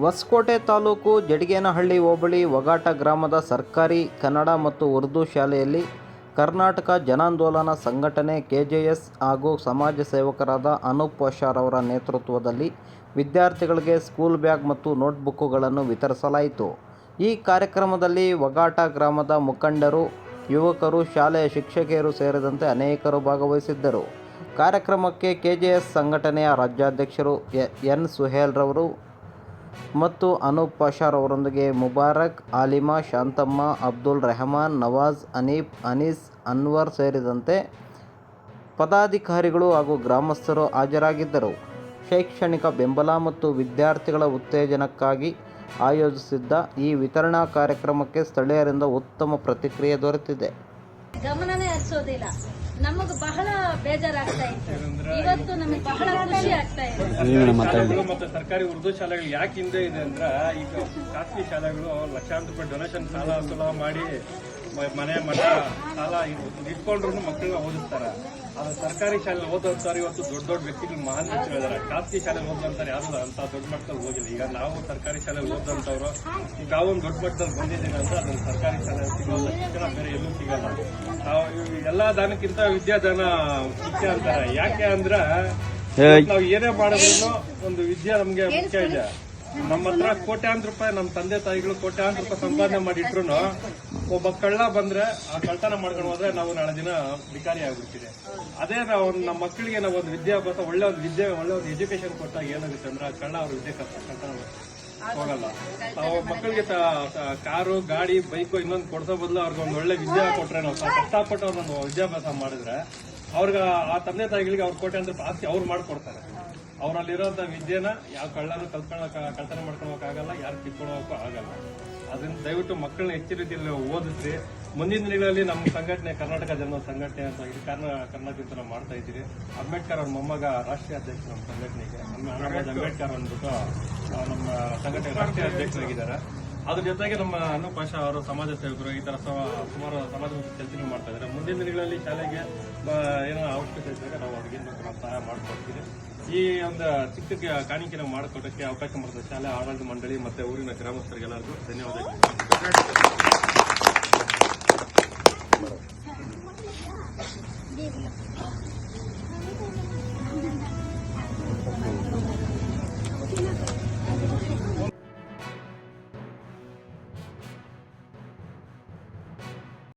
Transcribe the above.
ಹೊಸಕೋಟೆ ತಾಲೂಕು ಜಡಿಗೇನಹಳ್ಳಿ ಹೋಬಳಿ ವಗಾಟ ಗ್ರಾಮದ ಸರ್ಕಾರಿ ಕನ್ನಡ ಮತ್ತು ಉರ್ದು ಶಾಲೆಯಲ್ಲಿ ಕರ್ನಾಟಕ ಜನಾಂದೋಲನ ಸಂಘಟನೆ ಕೆಜೆಎಸ್ ಹಾಗೂ ಸಮಾಜ ಸೇವಕರಾದ ಅನೂಪ್ ವಶಾರ್ ಅವರ ನೇತೃತ್ವದಲ್ಲಿ ವಿದ್ಯಾರ್ಥಿಗಳಿಗೆ ಸ್ಕೂಲ್ ಬ್ಯಾಗ್ ಮತ್ತು ನೋಟ್ಬುಕ್ಕುಗಳನ್ನು ವಿತರಿಸಲಾಯಿತು. ಈ ಕಾರ್ಯಕ್ರಮದಲ್ಲಿ ವಗಾಟ ಗ್ರಾಮದ ಮುಖಂಡರು, ಯುವಕರು, ಶಾಲೆಯ ಶಿಕ್ಷಕಿಯರು ಸೇರಿದಂತೆ ಅನೇಕರು ಭಾಗವಹಿಸಿದ್ದರು. ಕಾರ್ಯಕ್ರಮಕ್ಕೆ ಕೆಜೆಎಸ್ ಸಂಘಟನೆಯ ರಾಜ್ಯಾಧ್ಯಕ್ಷರು ಎನ್ ಸುಹೇಲ್ ರವರು ಮತ್ತು ಅನೂಪ್ ವಶಾರ್ ಅವರೊಂದಿಗೆ ಮುಬಾರಕ್, ಆಲಿಮಾ, ಶಾಂತಮ್ಮ, ಅಬ್ದುಲ್ ರೆಹಮಾನ್, ನವಾಜ್, ಹನೀಫ್, ಅನೀಸ್, ಅನ್ವರ್ ಸೇರಿದಂತೆ ಪದಾಧಿಕಾರಿಗಳು ಹಾಗೂ ಗ್ರಾಮಸ್ಥರು ಹಾಜರಾಗಿದ್ದರು. ಶೈಕ್ಷಣಿಕ ಬೆಂಬಲ ಮತ್ತು ವಿದ್ಯಾರ್ಥಿಗಳ ಉತ್ತೇಜನಕ್ಕಾಗಿ ಆಯೋಜಿಸಿದ್ದ ಈ ವಿತರಣಾ ಕಾರ್ಯಕ್ರಮಕ್ಕೆ ಸ್ಥಳೀಯರಿಂದ ಉತ್ತಮ ಪ್ರತಿಕ್ರಿಯೆ ದೊರೆತಿದೆ. ಗಮನನೇ ಹರಿಸೋದಿಲ್ಲ. ನಮಗೆ ಬಹಳ ಬೇಜಾರಾಗ್ತಾ ಇತ್ತು. ಇವತ್ತು ನಮಗೆ ಬಹಳ ಖುಷಿ ಆಗ್ತಾ ಇದೆ. ಮತ್ತೆ ಸರ್ಕಾರಿ ಉರ್ದು ಶಾಲೆಗಳು ಯಾಕೆ ಹಿಂದೆ ಇದೆ ಅಂದ್ರೆ, ಈಗ ಖಾಸಗಿ ಶಾಲೆಗಳು ಲಕ್ಷಾಂತರ ರೂಪಾಯಿ ಡೊನೇಷನ್ ಸಾಲ ಮಾಡಿ ಮನೆ ಮಠ ಸಾಲ ಇಟ್ಕೊಂಡ್ರು ಮಕ್ಕಳನ್ನ ಓದಿಸ್ತಾರೆ. ಅದು ಸರ್ಕಾರಿ ಶಾಲೆ ಓದೋಂತಾರೆ ಇವತ್ತು ದೊಡ್ಡ ದೊಡ್ಡ ವ್ಯಕ್ತಿಗಳು ಮಹಾನ್ ವ್ಯಕ್ತಿಗಳಿದ್ದಾರೆ. ಖಾಸಗಿ ಶಾಲೆ ಓದಂತಾರೆ ಯಾರು ಅಂತ ದೊಡ್ಡ ಮಟ್ಟದಲ್ಲಿ ಹೋಗಿಲ್ಲ. ಈಗ ನಾವು ಸರ್ಕಾರಿ ಶಾಲೆ ಓದಂತವ್ರು ಈಗ ಒಂದು ದೊಡ್ಡ ಮಟ್ಟದಲ್ಲಿ ಬಂದಿದ್ದೀವಿ ಅಂದ್ರೆ ಅದನ್ನ ಸರ್ಕಾರಿ ಶಾಲೆ ಸಿಗೋಲ್ಲ, ಶಿಕ್ಷಣ ಬೇರೆ ಎಲ್ಲೂ ಸಿಗಲ್ಲ. ನಾವು ಎಲ್ಲಾ ದಾನಕ್ಕಿಂತ ವಿದ್ಯಾದಾನ ಮುಖ್ಯ ಅಂತಾರೆ. ಯಾಕೆ ಅಂದ್ರೆ ನಾವು ಏನೇ ಮಾಡಿದ್ರು ಒಂದು ವಿದ್ಯೆ ನಮ್ಗೆ ಮುಖ್ಯ ಇದೆ. ನಮ್ಮ ಹತ್ರ ಕೋಟ್ಯಾಂತರ ರೂಪಾಯಿ ನಮ್ಮ ತಂದೆ ತಾಯಿಗಳು ಕೋಟ್ಯಾಂತರ ರೂಪಾಯಿ ಸಂಪಾದನೆ ಮಾಡಿಟ್ರು ಒಬ್ಬ ಕಳ್ಳ ಬಂದ್ರೆ ಆ ಕಳ್ತನ ಮಾಡ್ಕೊಂಡು ಹೋದ್ರೆ ನಾವು ನಾಳೆ ದಿನ ಭಿಕಾರಿ ಆಗ್ಬಿಡ್ತೀವಿ. ಅದೇ ನಾವು ನಮ್ಮ ಮಕ್ಕಳಿಗೆ ನಾವು ಒಂದು ವಿದ್ಯಾಭ್ಯಾಸ ಒಳ್ಳೆ ಒಂದು ಎಜುಕೇಶನ್ ಕೊಟ್ಟಾಗ ಏನಾಗುತ್ತೆ ಅಂದ್ರೆ ಆ ಕಳ್ಳ ಅವ್ರ ವಿದ್ಯೆ ಕಳ್ತನ ಹೋಗಲ್ಲ. ನಾವು ಮಕ್ಕಳಿಗೆ ಕಾರು, ಗಾಡಿ, ಬೈಕು ಇನ್ನೊಂದು ಕೊಡ್ಸೋ ಬದಲು ಅವ್ರಿಗೆ ಒಂದು ಒಳ್ಳೆ ವಿದ್ಯೆ ಕೊಟ್ರೆ, ನಾವು ಕಷ್ಟಪಟ್ಟು ಅವ್ರನ್ನ ವಿದ್ಯಾಭ್ಯಾಸ ಮಾಡಿದ್ರೆ ಅವ್ರಿಗೆ ಆ ತಂದೆ ತಾಯಿಗಳಿಗೆ ಅವ್ರ ಕೋಟ್ಯಾಂತರ ಆಸ್ತಿ ಅವ್ರು ಮಾಡ್ಕೊಡ್ತಾರೆ. ಅವರಲ್ಲಿರೋಂಥ ವಿದ್ಯೆನ ಯಾವ ಕಳ್ಳನು ಕಳ್ತನ ಮಾಡ್ಕೊಳಕ್ಕಾಗಲ್ಲ, ಯಾರು ಕಿತ್ಕೊಳ್ಳೋಕ್ಕೂ ಆಗಲ್ಲ. ಅದನ್ನ ದಯವಿಟ್ಟು ಮಕ್ಕಳನ್ನ ಹೆಚ್ಚಿನ ರೀತಿಯಲ್ಲಿ ಓದಿಸಿ ಮುಂದಿನ ದಿನಗಳಲ್ಲಿ ನಮ್ಮ ಸಂಘಟನೆ ಕರ್ನಾಟಕ ಜನ ಸಂಘಟನೆ ಅಂತ ಕರ್ನಾಟಕದಿಂದ ನಾವು ಮಾಡ್ತಾ ಇದ್ದೀರಿ. ಅಂಬೇಡ್ಕರ್ ಅವ್ರ ಮೊಮ್ಮಗ ರಾಷ್ಟ್ರೀಯ ಅಧ್ಯಕ್ಷ ನಮ್ಮ ಸಂಘಟನೆಗೆ, ಅಂಬೇಡ್ಕರ್ ಅಂದ್ಬಿಟ್ಟು ನಮ್ಮ ಸಂಘಟನೆ ರಾಷ್ಟ್ರೀಯ ಅಧ್ಯಕ್ಷರಾಗಿದ್ದಾರೆ. ಅದ್ರ ಜೊತೆಗೆ ನಮ್ಮ ಅನೂಪ್ ವಶಾರ್ ಅವರು ಸಮಾಜ ಸೇವಕರು ಈ ತರ ಸುಮಾರು ಸಮಾಜ ಕೆಲಸ ಮಾಡ್ತಾ ಇದ್ದಾರೆ. ಮುಂದಿನ ದಿನಗಳಲ್ಲಿ ಶಾಲೆಗೆ ಏನೋ ಅವಶ್ಯಕತೆ ಇದ್ದಾಗ ನಾವು ಅವ್ರಿಗೆ ಸಹಾಯ ಮಾಡ್ಕೊಡ್ತೀವಿ. ಈ ಒಂದು ಚಿಕ್ಕ ಕಾಣಿಕೆ ನಾವು ಮಾಡಿಕೊಡಕ್ಕೆ ಅವಕಾಶ ಮಾಡ್ತಾರೆ ಶಾಲೆ ಆಡಳಿತ ಮಂಡಳಿ ಮತ್ತೆ ಊರಿನ ಗ್ರಾಮಸ್ಥರಿಗೆಲ್ಲರಿಗೂ ಧನ್ಯವಾದಗಳು.